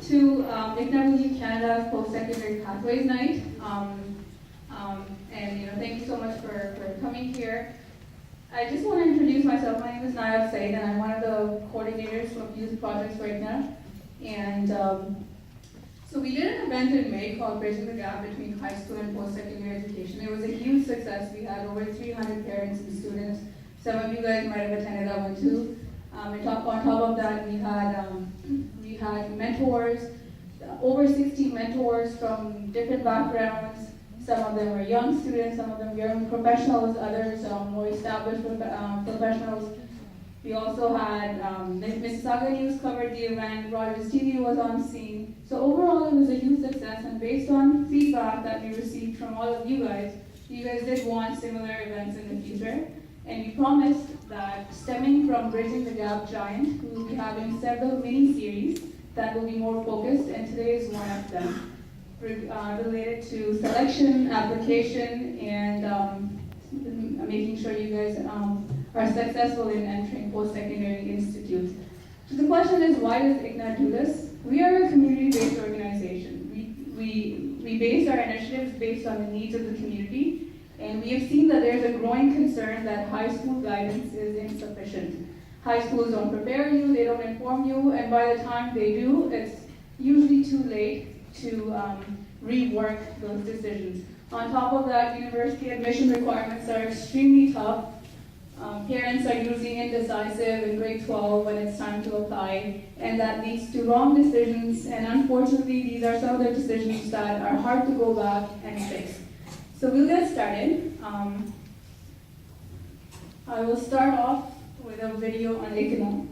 to ICNA Canada Post-Secondary Pathways Night. And thank you so much for coming here. I just want to introduce myself. My name is Nayab Said, and I'm one of the coordinators of youth projects for ICNA. And so we did an event in May called Bridging the Gap Between High School and Post-Secondary Education. It was a huge success. We had over 300 parents and students. Some of you guys might have attended that one too. On top of that, we had mentors, over 60 mentors from different backgrounds. Some of them were young students, some of them young professionals, others more established professionals. We also had Mississauga News covered the event, Rogers TV was on scene. So overall, it was a huge success, and based on feedback that we received from all of you guys did want similar events in the future. And we promised that stemming from Bridging the Gap Giant, we will be having several mini-series that will be more focused, and today is one of them, related to selection, application, and making sure you guys are successful in entering post-secondary institutes. So the question is, why does ICNA do this? We are a community-based organization. We base our initiatives based on the needs of the community. And we have seen that there's a growing concern that high school guidance is insufficient. High schools don't prepare you, they don't inform you, and by the time they do, it's usually too late to rework those decisions. On top of that, university admission requirements are extremely tough. Parents are usually indecisive in grade 12 when it's time to apply, and that leads to wrong decisions, and unfortunately, these are some of the decisions that are hard to go back and fix. So we'll get started. I will start off with a video on ICNA.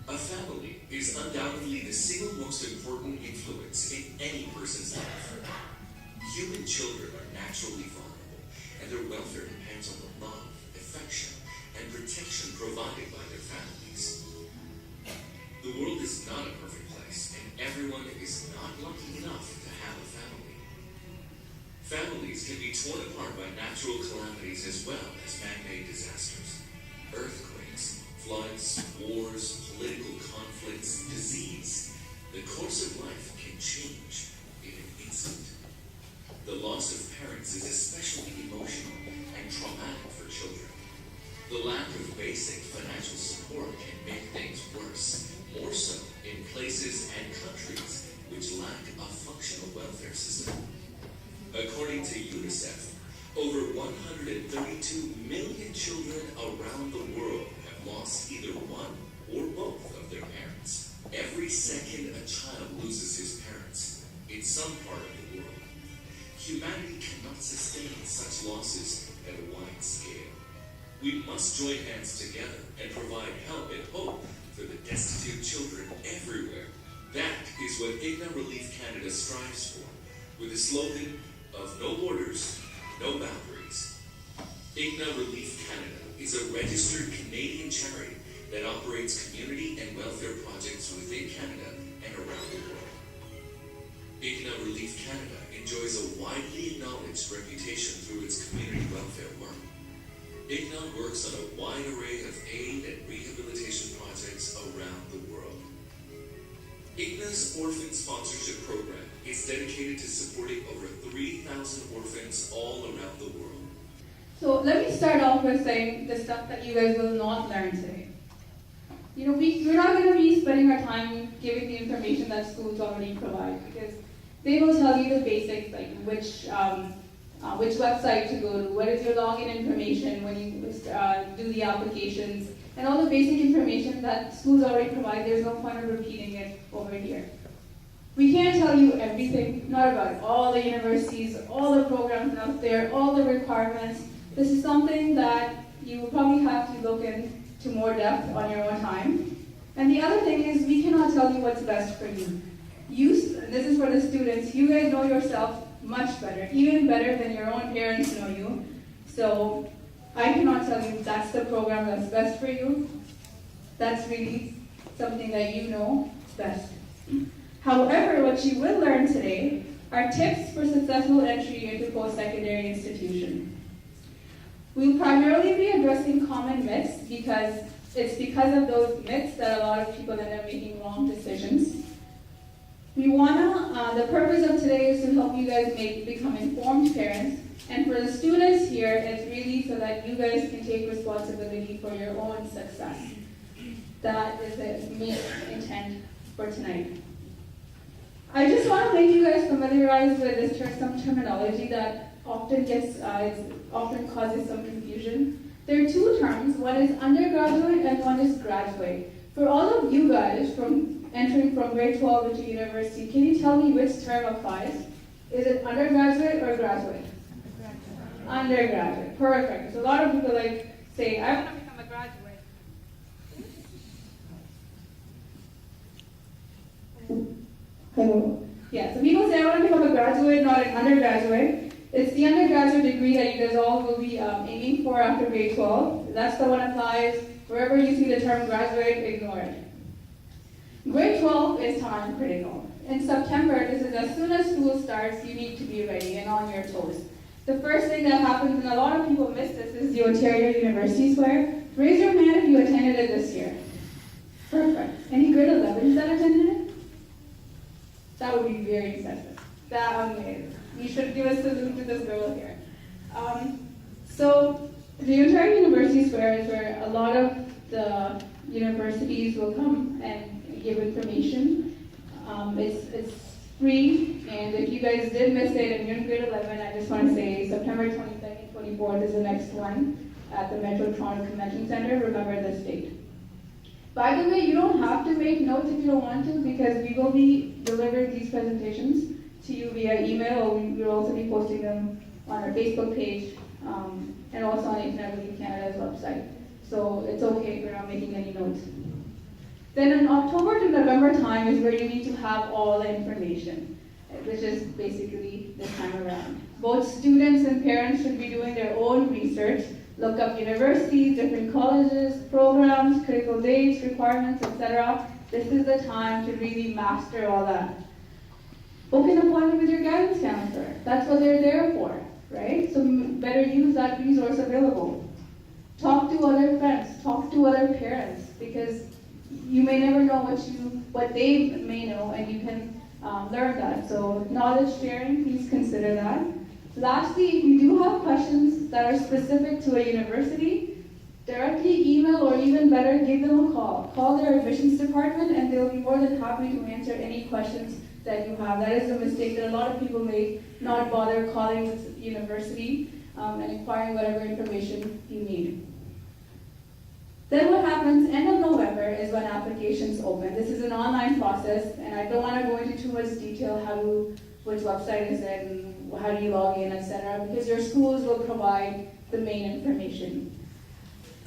A family is undoubtedly the single most important influence in any person's life. Human children are naturally vulnerable, and their welfare depends on the love, affection, and protection provided by their families. The world is not a perfect place, and everyone is not lucky enough to have a family. Families can be torn apart by natural calamities as well as man-made disasters. Earthquakes, floods, wars, political conflicts, disease. The course of life can change in an instant. The loss of parents is especially emotional and traumatic for children. The lack of basic financial support can make things worse, more so in places and countries which lack a functional welfare system. According to UNICEF, over 132 million children around the world have lost either one or both of their parents. Every second a child loses his parents in some part of the world. Humanity cannot sustain such losses at a wide scale. We must join hands together and provide help and hope for the destitute children everywhere. That is what ICNA Relief Canada strives for, with the slogan of no borders, no boundaries. ICNA Relief Canada is a registered Canadian charity that operates community and welfare projects within Canada and around the world. ICNA Relief Canada enjoys a widely acknowledged reputation through its community welfare work. ICNA works on a wide array of aid and rehabilitation projects around the world. ICNA's Orphan Sponsorship Program is dedicated to supporting over 3,000 orphans all around the world. So let me start off with saying the stuff that you guys will not learn today. We're not going to be spending our time giving the information that schools already provide, because they will tell you the basics, like which website to go to, what is your login information when you do the applications, and all the basic information that schools already provide. There's no point of repeating it over here. We can't tell you everything, not about all the universities, all the programs out there, all the requirements. This is something that you will probably have to look into more depth on your own time. And the other thing is, we cannot tell you what's best for you. This is for the students, you guys know yourself much better, even better than your own parents know you. So I cannot tell you that's the program that's best for you. That's really something that you know best. However, what you will learn today are tips for successful entry into post-secondary institution. We'll primarily be addressing common myths because it's because of those myths that a lot of people end up making wrong decisions. The purpose of today is to help you guys become informed parents, and for the students here, it's really so that you guys can take responsibility for your own success. That is the main intent for tonight. I just want to make you guys familiarized with some terminology that often often causes some confusion. There are two terms. One is undergraduate and one is graduate. For all of you guys entering from grade 12 into university, can you tell me which term applies? Is it undergraduate or graduate? Undergraduate. Perfect. So a lot of people say, I want to become a graduate. Hello. Yeah, so people say I want to become a graduate, not an undergraduate. It's the undergraduate degree that you guys all will be aiming for after grade 12. That's the one applies. Wherever you see the term graduate, ignore it. Grade 12 is time critical. In September, this is as soon as school starts, you need to be ready and on your toes. The first thing that happens, and a lot of people miss this, is the Ontario University Square. Raise your hand if you attended it this year. Perfect. Any grade 11s that attended it? That would be very impressive. You should give a salute to this girl here. So the Ontario University Square is where a lot of the universities will come and give information. It's free, and if you guys did miss it and you're in grade 11, I just want to say September 22nd, 24th is the next one at the Metro Toronto Convention Center. Remember this date. By the way, you don't have to make notes if you don't want to, because we will be delivering these presentations to you via email, or we will also be posting them on our Facebook page and also on ICNA Canada's website. So it's okay if you're not making any notes. Then in October to November time is where you need to have all the information, which is basically this time around. Both students and parents should be doing their own research, look up universities, different colleges, programs, critical dates, requirements, etc. This is the time to really master all that. Book an appointment with your guidance counselor. That's what they're there for, right? So better use that resource available. Talk to other friends, talk to other parents, because you may never know what they may know, and you can learn that. So knowledge sharing, please consider that. Lastly, if you do have questions that are specific to a university, directly email, or even better, give them a call. Call their admissions department and they'll be more than happy to answer any questions that you have. That is a mistake that a lot of people make, not bother calling the university and inquiring whatever information you need. Then what happens, end of November, is when applications open. This is an online process, and I don't want to go into too much detail which website is it, and how do you log in, etc., because your schools will provide the main information.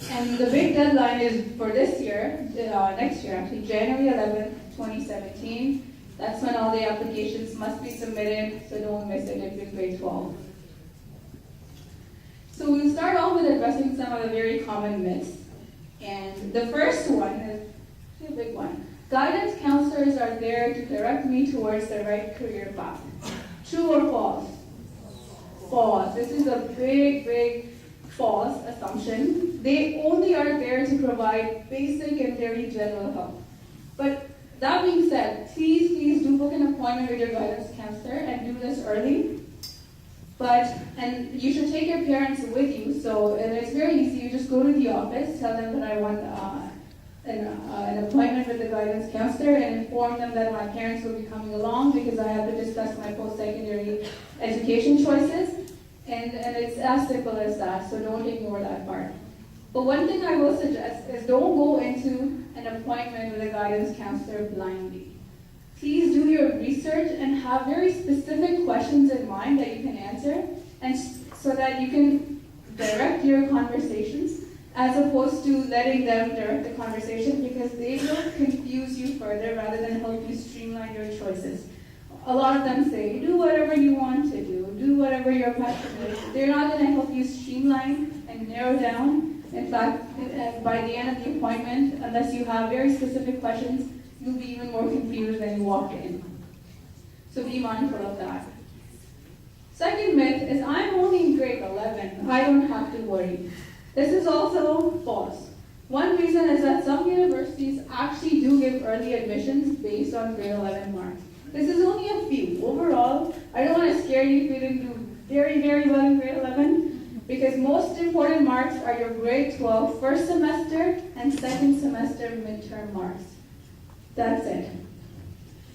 And the big deadline is for this year, next year actually, January 11th, 2017. That's when all the applications must be submitted, so don't miss it if you're in grade 12. So we'll start off with addressing some of the very common myths. And the first one is a big one. Guidance counselors are there to direct me towards the right career path. True or false? False. This is a big false assumption. They only are there to provide basic and very general help. But that being said, please do book an appointment with your guidance counselor and do this early. And you should take your parents with you. And it's very easy. You just go to the office, tell them that I want an appointment with the guidance counselor, and inform them that my parents will be coming along because I have to discuss my post-secondary education choices. And it's as simple as that, so don't ignore that part. But one thing I will suggest is don't go into an appointment with a guidance counselor blindly. Please do your research and have very specific questions in mind that you can answer, and so that you can direct your conversations as opposed to letting them direct the conversation, because they will confuse you further rather than help you streamline your choices. A lot of them say, do whatever you want to do whatever you're passionate about. They're not going to help you streamline and and narrow down. In fact, by the end of the appointment, unless you have very specific questions, you'll be even more confused than you walked in. So be mindful of that. Second myth is I'm only in grade 11. I don't have to worry. This is also false. One reason is that some universities actually do give early admissions based on grade 11 marks. This is only a few. Overall, I don't want to scare you if you didn't do very, very well in grade 11, because most important marks are your grade 12 first semester and second semester midterm marks. That's it.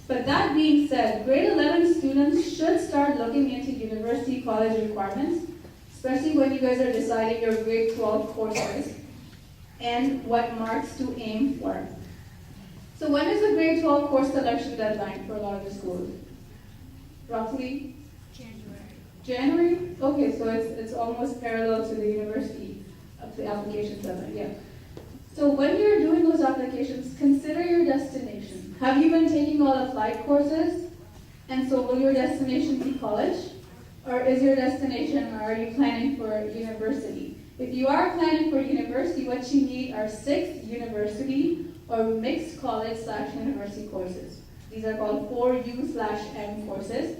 But that being said, grade 11 students should start looking into university college requirements, especially when you guys are deciding your grade 12 courses and what marks to aim for. So when is the grade 12 course selection deadline for a lot of the schools? Roughly? January? Okay, so it's almost parallel to the university of the application deadline, yeah. So when you're doing those applications, consider your destination. Have you been taking all applied courses? And so will your destination be college? Or is your destination, or are you planning for university? If you are planning for university, what you need are 6 university or mixed college/university courses. These are called 4U/M courses.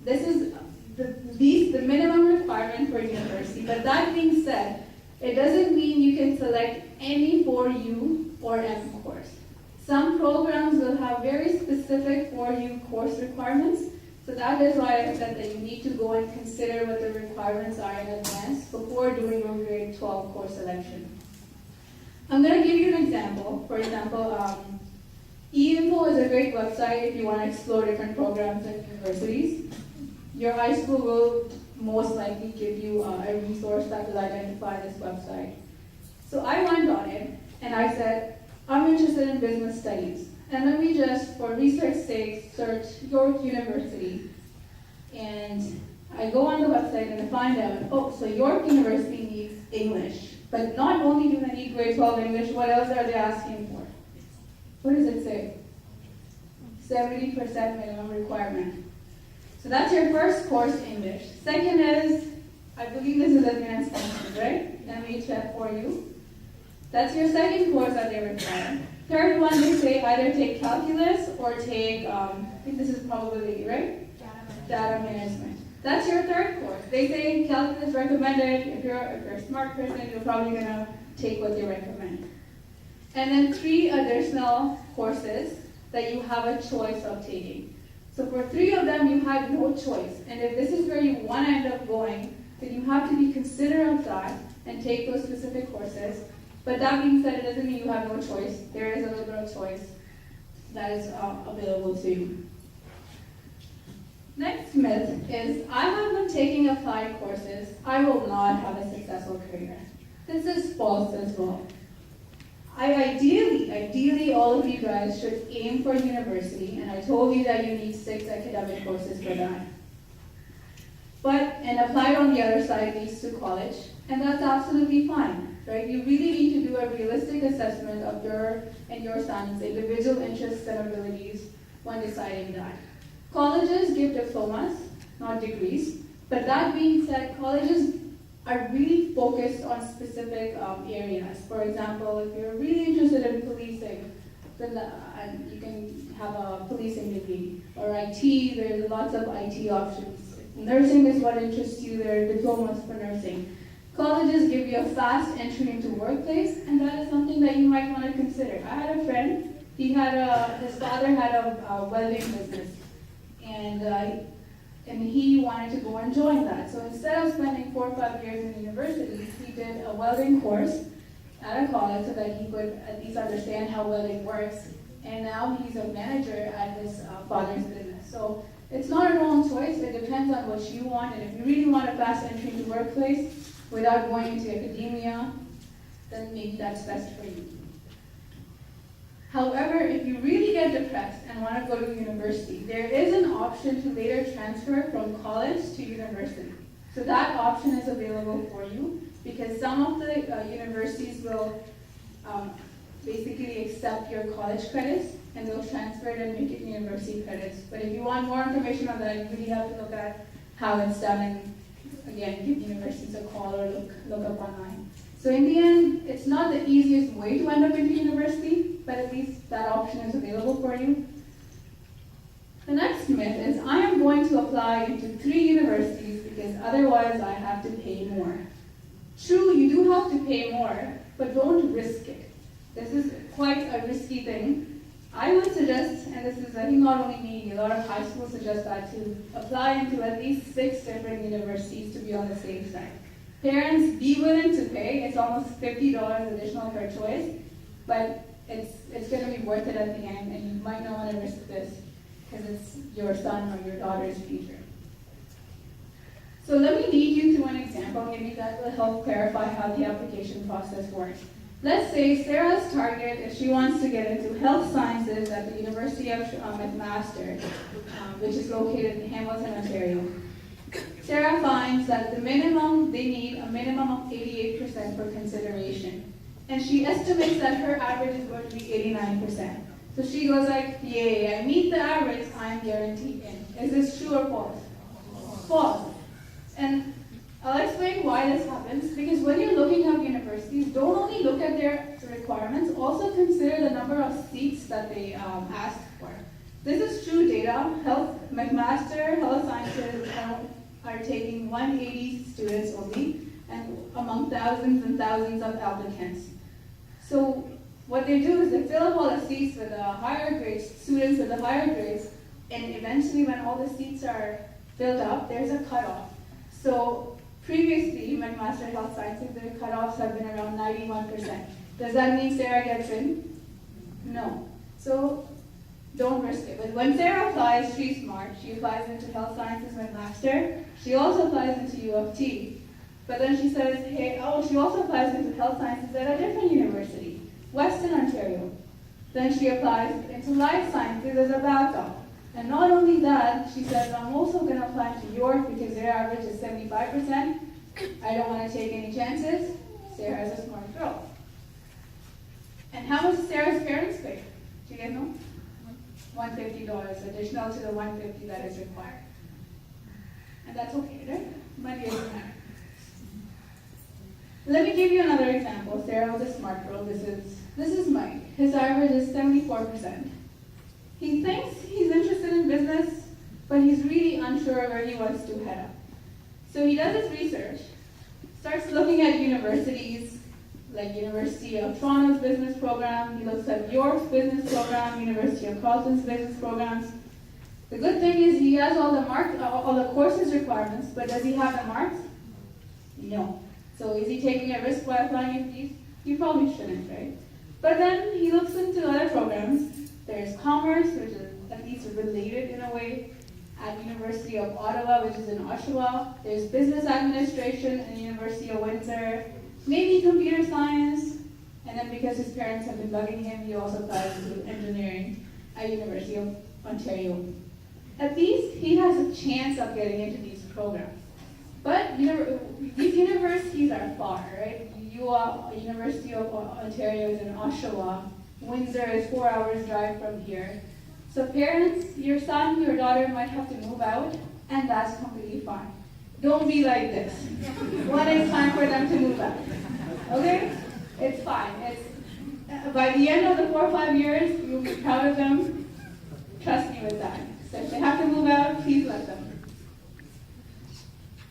This is the minimum requirement for university. But that being said, it doesn't mean you can select any 4U or M course. Some programs will have very specific 4U course requirements. So that is why I said that you need to go and consider what the requirements are in advance before doing your grade 12 course selection. I'm going to give you an example. For example, eInfo is a great website if you want to explore different programs and universities. Your high school will most likely give you a resource that will identify this website. So I went on it and I said, I'm interested in business studies. And let me just, for research sake, search York University. And I go on the website and I find out, oh, so York University needs English. But not only do they need grade 12 English, what else are they asking for? What does it say? 70% minimum requirement. So that's your first course, English. Second is, I believe this is advanced functions, right? MHF for you. That's your second course that they require. Third one, they say either take calculus or take, I think this is probability, right? Data management. That's your third course. They say calculus recommended. If you're a smart person, you're probably going to take what they recommend. And then 3 additional courses that you have a choice of taking. So for 3 of them, you had no choice. And if this is where you want to end up going, then you have to be considerate of that and take those specific courses. But that being said, it doesn't mean you have no choice. There is a little bit of choice that is available to you. Next myth is, I have been taking applied courses. I will not have a successful career. This is false as well. Ideally, all of you guys should aim for university, and I told you that you need 6 academic courses for that. And applied on the other side leads to college, and that's absolutely fine, right? You really need to do a realistic assessment of your and your son's individual interests and abilities when deciding that. Colleges give diplomas, not degrees, but that being said, colleges are really focused on specific areas. For example, if you're really interested in policing, then you can have a policing degree. Or IT, there's lots of IT options. If nursing is what interests you, there are diplomas for nursing. Colleges give you a fast entry into workplace, and that is something that you might want to consider. I had a friend, his father had a welding business, and he wanted to go and join that. So instead of spending 4 or 5 years in university, he did a welding course at a college so that he could at least understand how welding works. And now he's a manager at his father's business. So it's not a wrong choice. It depends on what you want. And if you really want a fast entry into workplace without going into academia, then maybe that's best for you. However, if you really get depressed and want to go to university, there is an option to later transfer from college to university. So that option is available for you because some of the universities will basically accept your college credits and they'll transfer it and make it university credits. But if you want more information on that, you really have to look at how it's done again, give universities a call or look up online. So in the end, it's not the easiest way to end up into university, but at least that option is available for you. The next myth is, I am going to apply into 3 universities because otherwise I have to pay more. True, you do have to pay more, but don't risk it. This is quite a risky thing. I would suggest, and this is, I think, not only me, a lot of high schools suggest that, to apply into at least 6 different universities to be on the safe side. Parents, be willing to pay. It's almost $50 additional per choice, but it's going to be worth it at the end, and you might not want to risk this because it's your son or your daughter's future. So let me lead you through an example. Maybe that will help clarify how the application process works. Let's say Sarah's target, if she wants to get into health sciences at the University of McMaster, which is located in Hamilton, Ontario. Sarah finds that they need a minimum of 88% for consideration. And she estimates that her average is going to be 89%. So she goes like, yay, I meet the average, I'm guaranteed in. Is this true or false? False. And I'll explain why this happens, because when you're looking up universities, don't only look at their requirements, also consider the number of seats that they ask for. This is true data. McMaster Health Sciences are taking 180 students only, and among thousands and thousands of applicants. So what they do is they fill up all the seats with higher grades, students with the higher grades, and eventually when all the seats are filled up, there's a cutoff. So previously, McMaster Health Sciences, their cutoffs have been around 91%. Does that mean Sarah gets in? No. So don't risk it. But when Sarah applies, she's smart. She applies into Health Sciences McMaster. She also applies into U of T. But then she says, hey, she also applies into Health Sciences at a different university, Western Ontario. Then she applies into Life Sciences as a backup. And not only that, she says, I'm also going to apply to York because their average is 75%. I don't want to take any chances. Sarah is a smart girl. And how much does Sarah's parents pay? Do you guys know? $150 additional to the $150 that is required. And that's okay, right? Money doesn't matter. Let me give you another example. Sarah was a smart girl. This is Mike. His average is 74%. He thinks he's interested in business, but he's really unsure where he wants to head up. So he does his research, starts looking at universities, like University of Toronto's business program. He looks at York's business program, University of Carleton's business programs. The good thing is he has all the courses requirements, but does he have the marks? No. So is he taking a risk by applying for these? You probably shouldn't, right? But then he looks into other programs. There's commerce, which is at least related in a way, at University of Ottawa, which is in Oshawa. There's business administration at the University of Windsor, maybe computer science, and then because his parents have been bugging him, he also applies to engineering at University of Ontario. At least he has a chance of getting into these programs. But these universities are far, right? University of Ontario is in Oshawa. Windsor is 4 hours drive from here. So parents, your son, your daughter might have to move out, and that's completely fine. Don't be like this. When it's time for them to move out, okay? It's fine. By the end of the 4 or 5 years, you'll be proud of them. Trust me with that. So if they have to move out, please let them.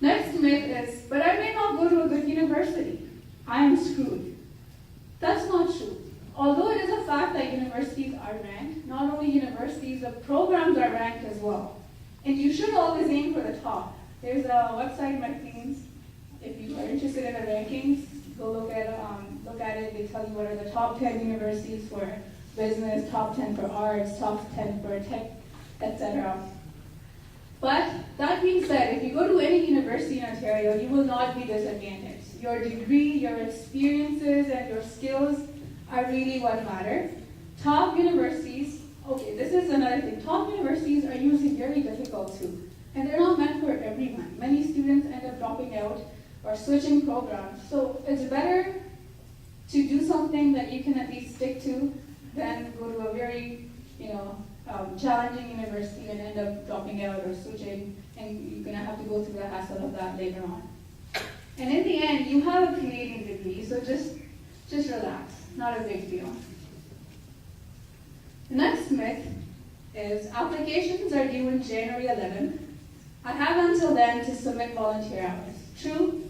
Next myth is, but I may not go to a good university. I am screwed. That's not true. Although it is a fact that universities are ranked, not only universities, the programs are ranked as well. And you should always aim for the top. There's a website, Magazines. If you are interested in the rankings, go look at it. They tell you what are the top 10 universities for business, top 10 for arts, top 10 for tech, etc. But that being said, if you go to any university in Ontario, you will not be disadvantaged. Your degree, your experiences, and your skills are really what matter. Top universities, okay, this is another thing. Top universities are usually very difficult too. And they're not meant for everyone. Many students end up dropping out or switching programs. So it's better to do something that you can at least stick to than go to a very, challenging university and end up dropping out or switching, and you're going to have to go through the hassle of that later on. And in the end, you have a Canadian degree, so just relax, not a big deal. The next myth is applications are due in January 11th. I have until then to submit volunteer hours. True?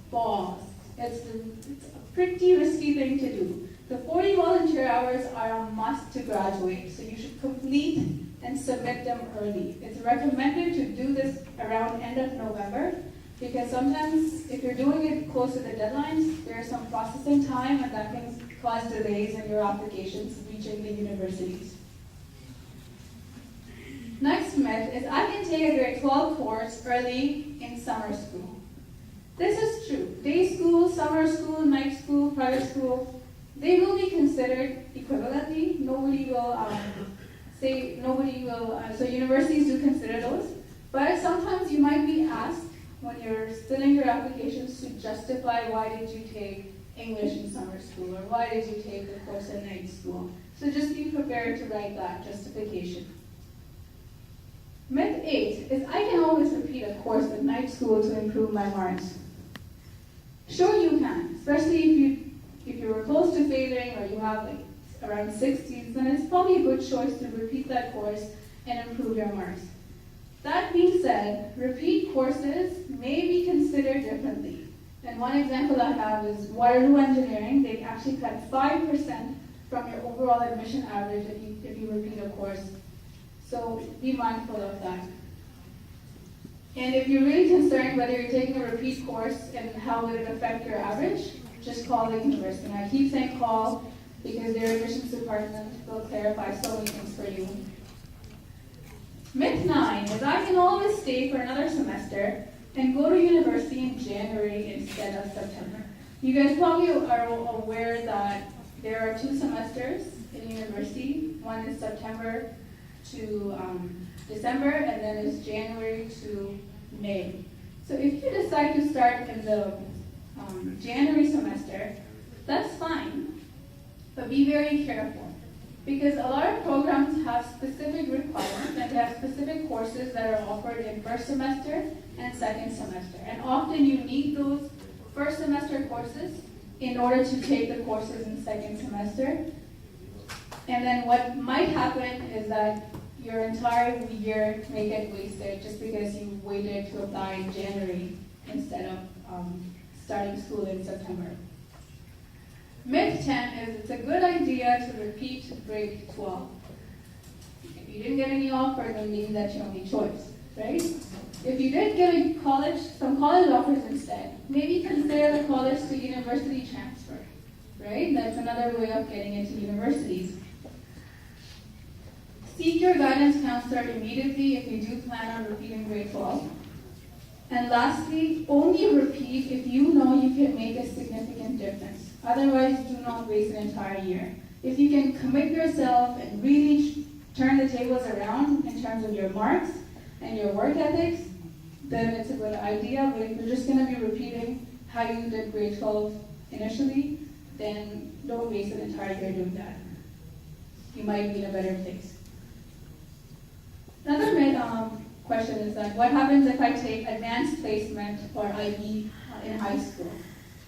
False. It's a pretty risky thing to do. The 40 volunteer hours are a must to graduate, so you should complete and submit them early. It's recommended to do this around end of November, because sometimes if you're doing it close to the deadlines, there's some processing time and that can cause delays in your applications reaching the universities. Next myth is I can take a grade 12 course early in summer school. This is true. Day school, summer school, night school, private school, they will be considered equivalently. So universities do consider those. But sometimes you might be asked when you're filling your applications to justify why did you take English in summer school or why did you take the course in night school. So just be prepared to write that justification. Myth 8 is I can always repeat a course at night school to improve my marks. Sure you can, especially if you were close to failing or you have like around 60s, then it's probably a good choice to repeat that course and improve your marks. That being said, repeat courses may be considered differently. And one example I have is Waterloo Engineering. They actually cut 5% from your overall admission average if you repeat a course. So be mindful of that. And if you're really concerned whether you're taking a repeat course and how will it affect your average, just call the university. And I keep saying call because their admissions department will clarify so many things for you. Myth 9 is I can always stay for another semester and go to university in January instead of September. You guys probably are aware that there are 2 semesters in university. One is September to December, and then it's January to May. So if you decide to start in the January semester, that's fine, but be very careful. Because a lot of programs have specific requirements and they have specific courses that are offered in first semester and second semester. And often you need those first semester courses in order to take the courses in second semester. And then what might happen is that your entire year may get wasted just because you waited to apply in January instead of starting school in September. Myth 10 is it's a good idea to repeat grade 12. If you didn't get any offer, it doesn't mean that's your only choice, right? If you did get some college offers instead, maybe consider the college to university transfer, right? That's another way of getting into universities. Seek your guidance counselor immediately if you do plan on repeating grade 12. And lastly, only repeat if you know you can make a significant difference. Otherwise, do not waste an entire year. If you can commit yourself and really turn the tables around in terms of your marks and your work ethics, then it's a good idea. But if you're just going to be repeating how you did grade 12 initially, then don't waste an entire year doing that. You might be in a better place. Another question is that what happens if I take advanced placement or IB in high school?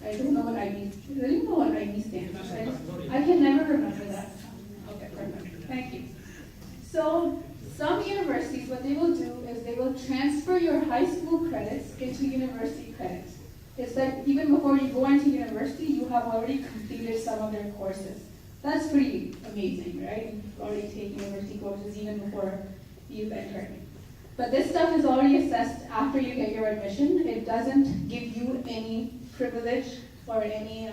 I don't know what IB stands for. I can never remember that. Okay, perfect. Thank you. So some universities, what they will do is they will transfer your high school credits into university credits. It's that even before you go into university, you have already completed some of their courses. That's pretty amazing, right? You've already taken university courses even before you've entered. But this stuff is already assessed after you get your admission. It doesn't give you any privilege or any,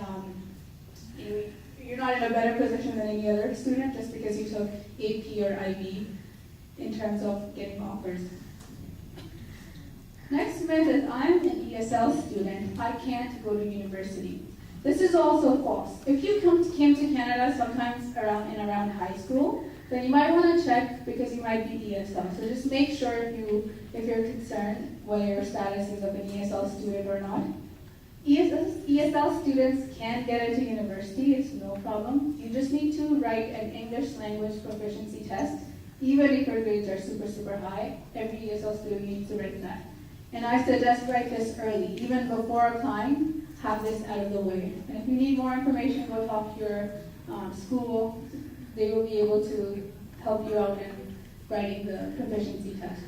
you're not in a better position than any other student just because you took AP or IB in terms of getting offers. Next myth is I'm an ESL student. I can't go to university. This is also false. If you came to Canada sometimes around high school, then you might want to check because you might be ESL. So just make sure if you're concerned whether your status is of an ESL student or not. ESL students can get into university, it's no problem. You just need to write an English language proficiency test even if your grades are super, super high, every ESL student needs to write that. And I suggest write this early, even before applying, have this out of the way. And if you need more information, go talk to your school. They will be able to help you out in writing the proficiency test.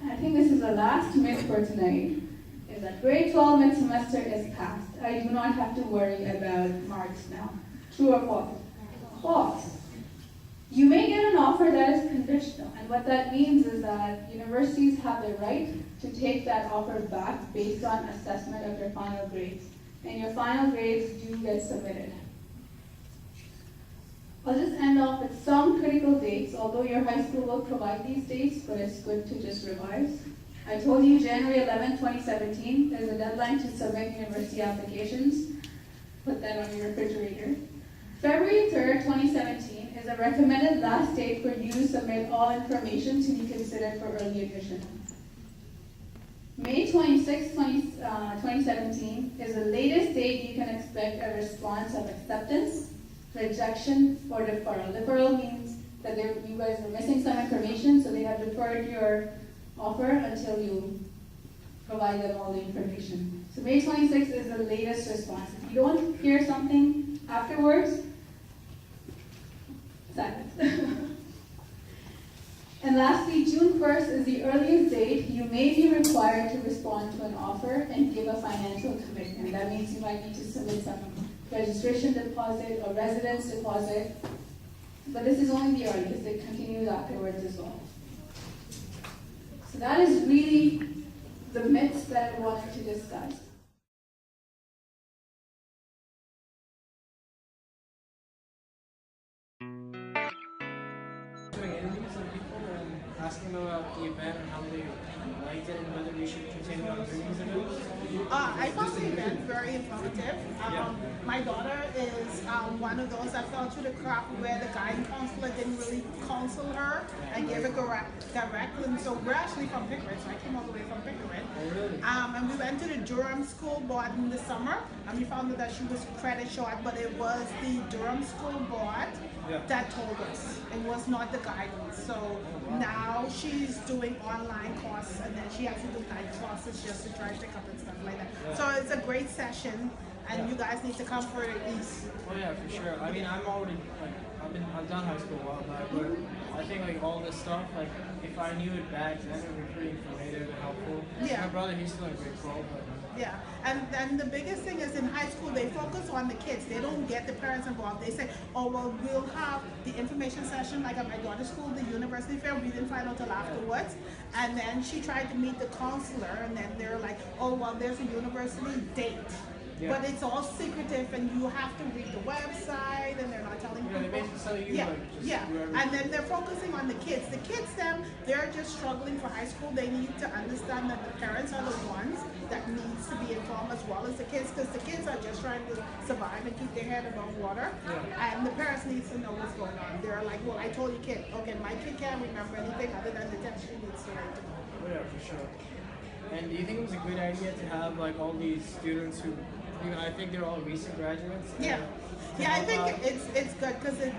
And I think this is the last myth for tonight, is that grade 12 mid-semester is passed. I do not have to worry about marks now. True or false? False. You may get an offer that is conditional, and what that means is that universities have the right to take that offer back based on assessment of your final grades. And your final grades do get submitted. I'll just end off with some critical dates, although your high school will provide these dates, but it's good to just revise. I told you January 11, 2017, there's a deadline to submit university applications. Put that on your refrigerator. February 3rd, 2017 is a recommended last date for you to submit all information to be considered for early admission. May 26, 2017 is the latest date you can expect a response of acceptance, rejection, or deferral. Deferral means that you guys are missing some information, so they have deferred your offer until you provide them all the information. So May 26th is the latest response. If you don't hear something afterwards, silence. And lastly, June 1st is the earliest date you may be required to respond to an offer and give a financial commitment. That means you might need to submit some registration deposit or residence deposit, but this is only the earliest. It continues afterwards as well. So that is really the myths that I wanted to discuss. Doing interviews with people and asking them about the event and how they liked it and whether we should continue on doing these events. I found the event very informative. My daughter is one of those that fell through the crack where the guidance counselor didn't really counsel her and give it direct. And so we're actually from Pickering, so I came all the way from Pickering. Oh, really? And we went to the Durham School Board in the summer, and we found out that she was credit short, but it was the Durham School Board that told us. It was not the guidance. So now she's doing online courses, and then she has to do night classes just to try to pick up and stuff like that. So it's a great session, and you guys need to come for it at least. Oh yeah, for sure. I mean, I'm already like I've done high school a while back, but I think like all this stuff, like if I knew it back then, it would be pretty informative and helpful. Yeah. My brother, he's still in grade 12, but. Yeah, and then the biggest thing is in high school, they focus on the kids. They don't get the parents involved. They say, oh, well, we'll have the information session, like at my daughter's school, the university fair. We didn't find out till afterwards. And then she tried to meet the counselor, and then they're like, oh, well, there's a university date. Yeah. But it's all secretive, and you have to read the website, and they're not telling people. They basically tell you, like, just whoever. And then they're focusing on the kids. The kids, they're just struggling for high school. They need to understand that the parents are the ones that needs to be informed as well as the kids, because the kids are just trying to survive and keep their head above water. And the parents need to know what's going on. They're like, well, I told you, kid. Okay, my kid can't remember anything other than the test she needs to write. Oh, yeah, for sure. And do you think it was a good idea to have like all these students who, even I think they're all recent graduates? Yeah, I think it's good because the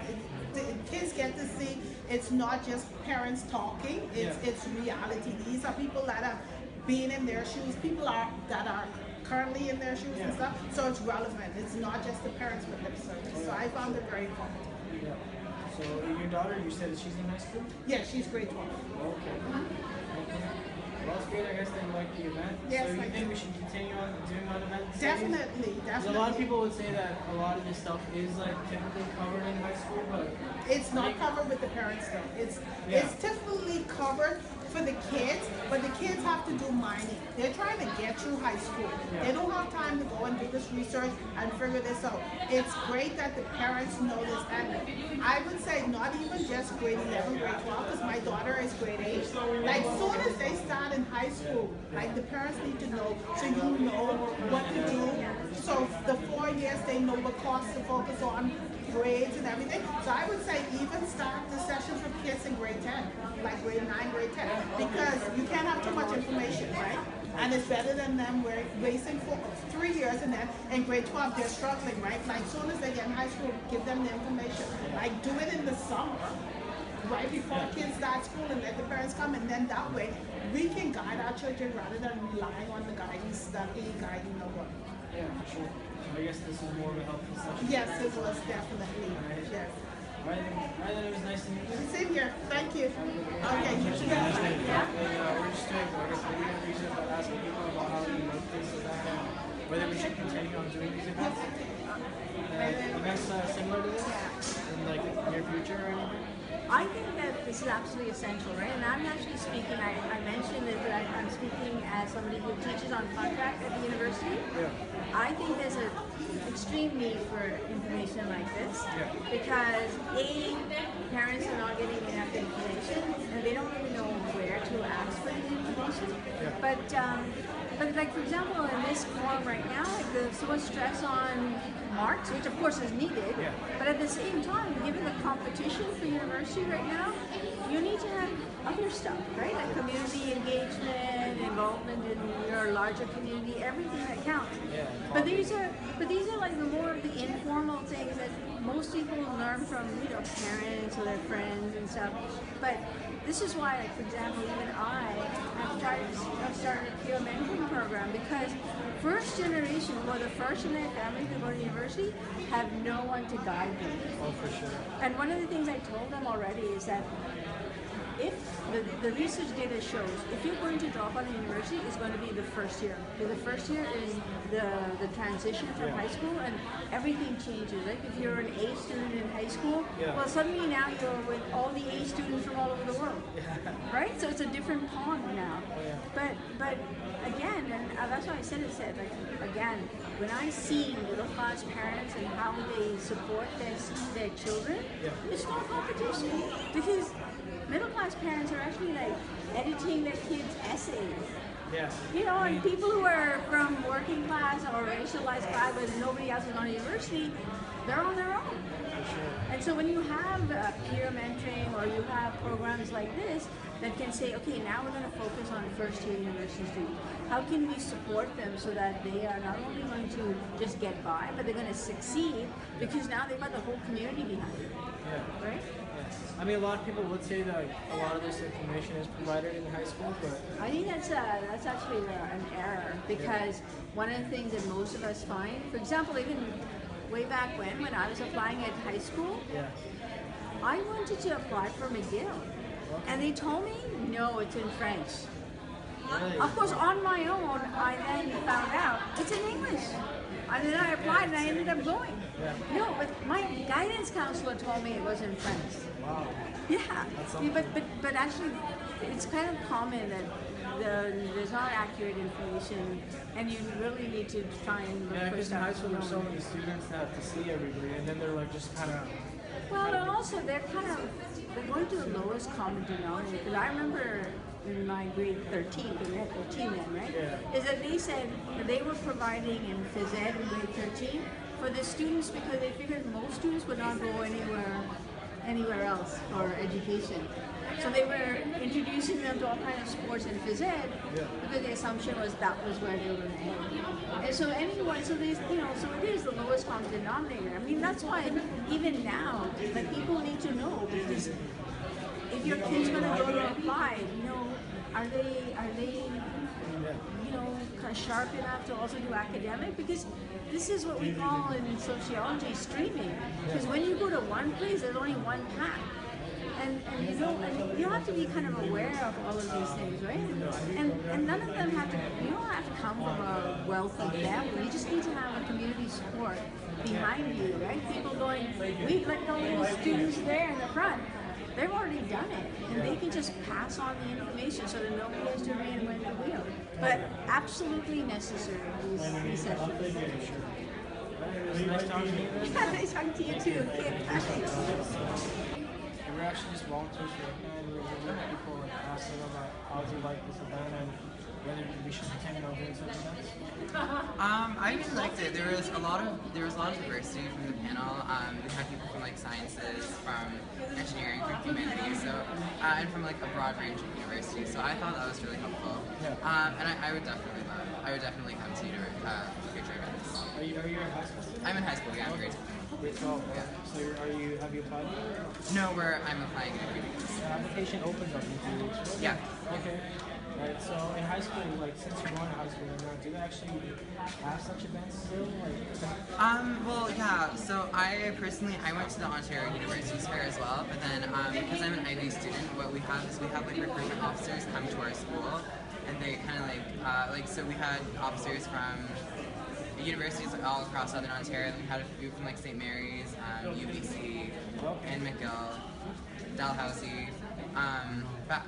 kids get to see it's not just parents talking. It's reality. These are people that are being in their shoes. People that are currently in their shoes and stuff. So it's relevant. It's not just the parents with lip service. So I found it very informative. Yeah. So your daughter, you said that she's in high school? Yeah, she's grade 12. Okay. Well, it's great, I guess, that you like the event. Yes, so you think we should continue on doing that event? Definitely. A lot of people would say that a lot of this stuff is like typically covered in high school, but it's not covered with the parents though. It's typically covered for the kids, but the kids have to do mining. They're trying to get through high school. They don't have time to go and do this research and figure this out. It's great that the parents know this, and I would say not even just grade 11, grade 12, because my daughter is grade 8. Like soon as they start in high school, like the parents need to know, so you know what to do. So the 4 years they know what course to focus on, grades and everything. So I would say even start the sessions with kids in grade 10, like grade 9, grade 10, because you can't have too much information, right? And it's better than them wasting 3 years and then in grade 12 they're struggling, right? Like soon as they get in high school, give them the information. Like do it in the summer, right before kids start school, and let the parents come, and then that way we can guide our children rather than relying on the guidance that we guiding the work. Yeah, for sure. So I guess this is more of a helpful session. Yes, it was definitely. Right. Yes. Right, then it was nice to meet you. Same here. Thank you. Okay, you too. We're just doing, like a video research by asking people about how we work things like that, and whether we should continue on doing these events. Events similar to this in like the near future or anything. I think that this is absolutely essential, right? And I'm actually speaking, I mentioned that I'm speaking as somebody who teaches on contract at the university. Yeah. I think there's an extreme need for information like this because A, parents are not getting enough information and they don't really know where to ask for the information. But like for example, in this form right now, like there's so much stress on marks, which of course is needed, but at the same time, given the competition for university right now, you need to have other stuff, right? Like community engagement, involvement in your larger community, everything that counts. But these are like the more of the informal things that most people learn from, parents or their friends and stuff. But this is why, like for example, even I've started a peer mentoring program because first generation or the first in their family to go to university have no one to guide them. Oh, for sure. And one of the things I told them already is that if the research data shows if you're going to drop out of university, it's going to be the first year. Because the first year is the transition from high school and everything changes. Like if you're an A student in high school, well suddenly now you're with all the A students from all over the world. Right? So it's a different pond now. But again, and that's why I said like again, when I see middle class parents and how they support their children, it's not competition. Because middle class parents are actually like editing their kids' essays. And people who are from working class or racialized class, but nobody else is going to university, they're on their own. And so when you have peer mentoring or you have programs like this that can say, okay, now we're going to focus on first-year university students. How can we support them so that they are not only going to just get by, but they're going to succeed because now they've got the whole community behind them, right? I mean, a lot of people would say that a lot of this information is provided in high school, but I think that's actually an error because one of the things that most of us find, for example, even way back when I was applying at high school, I wanted to apply for McGill, and they told me no, it's in French. Really? Of course, on my own, I then found out it's in English. And then I applied and I ended up going. No, but my guidance counselor told me it was in French. Wow. But actually, it's kind of common that there's not accurate information, and you really need to try and look for because in stuff. high school there's so many students that have to see everybody, and then they're like just kind of. Well, and also they're going to the lowest common denominator. Because I remember in my grade 13, because we had 13 then, right? Is that they said that they were providing in phys ed in grade 13 for the students because they figured most students would not go anywhere else for education. So they were introducing them to all kinds of sports and phys ed because the assumption was that was where they were going to end. And so anyway, so it is the lowest common denominator. I mean, that's why even now, like people need to know because if your kid's going to go to apply, are they kind of sharp enough to also do academic? Because this is what we call in sociology streaming. Because when you go to one place, there's only one path. And you have to be kind of aware of all of these things, right? And none of them you don't have to come from a wealthy family. You just need to have a community support behind you, right? People going, like those students there in the front, they've already done it. And they can just pass on the information so that nobody has to reinvent the wheel. But absolutely necessary, these sessions. It was nice talking to you. Yeah, nice talking to you too. We're actually just volunteers for it, and we're looking at people and asking them about how do you like this event, and whether we should continue on doing such events? I really liked it. There was a lot of diversity from the panel. We had people from like sciences, from engineering, from humanities, so and from like a broad range of universities. So I thought that was really helpful. Yeah. And I would definitely come to future events. Are you in high school? I'm in high school. Yeah, I'm grade 12. Grade 12. Yeah. So have you applied yet? No, I'm applying in a few weeks. The application opens up in a few weeks. Right? Yeah. Okay. Right. So in high school, like since you're going to high school right now, do they actually have such events still? Well, yeah. So I personally, I went to the Ontario Universities Fair as well, but then because I'm an Ivy student, what we have is we have like recruitment officers come to our school, and they kind of so we had officers from universities all across Southern Ontario. We had a few from like St. Mary's, UBC, and McGill, Dalhousie. But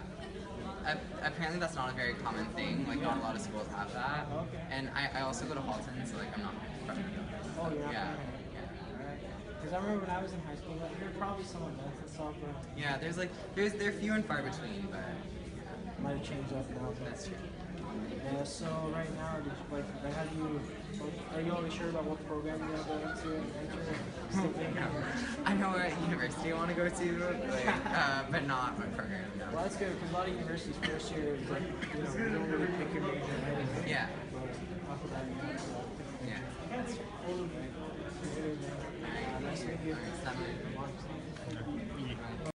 apparently that's not a very common thing. Like not a lot of schools have that. And I also go to Halton, so like I'm not from McGill. Oh, you're Yeah. Because I remember when I was in high school, like, there were probably some events and stuff, but Yeah, they're few and far between, but might have changed up now. But that's true. yeah. So right now, are you always sure about what program you're going to enter? I know what university I want to go to, but not my program. No. Well, that's good because a lot of universities first year is like you don't really pick your major. Right? Yeah. But after that, you have to pick. Yeah. That's cool. Nice to meet you. Alright, Nice to meet you. Alright,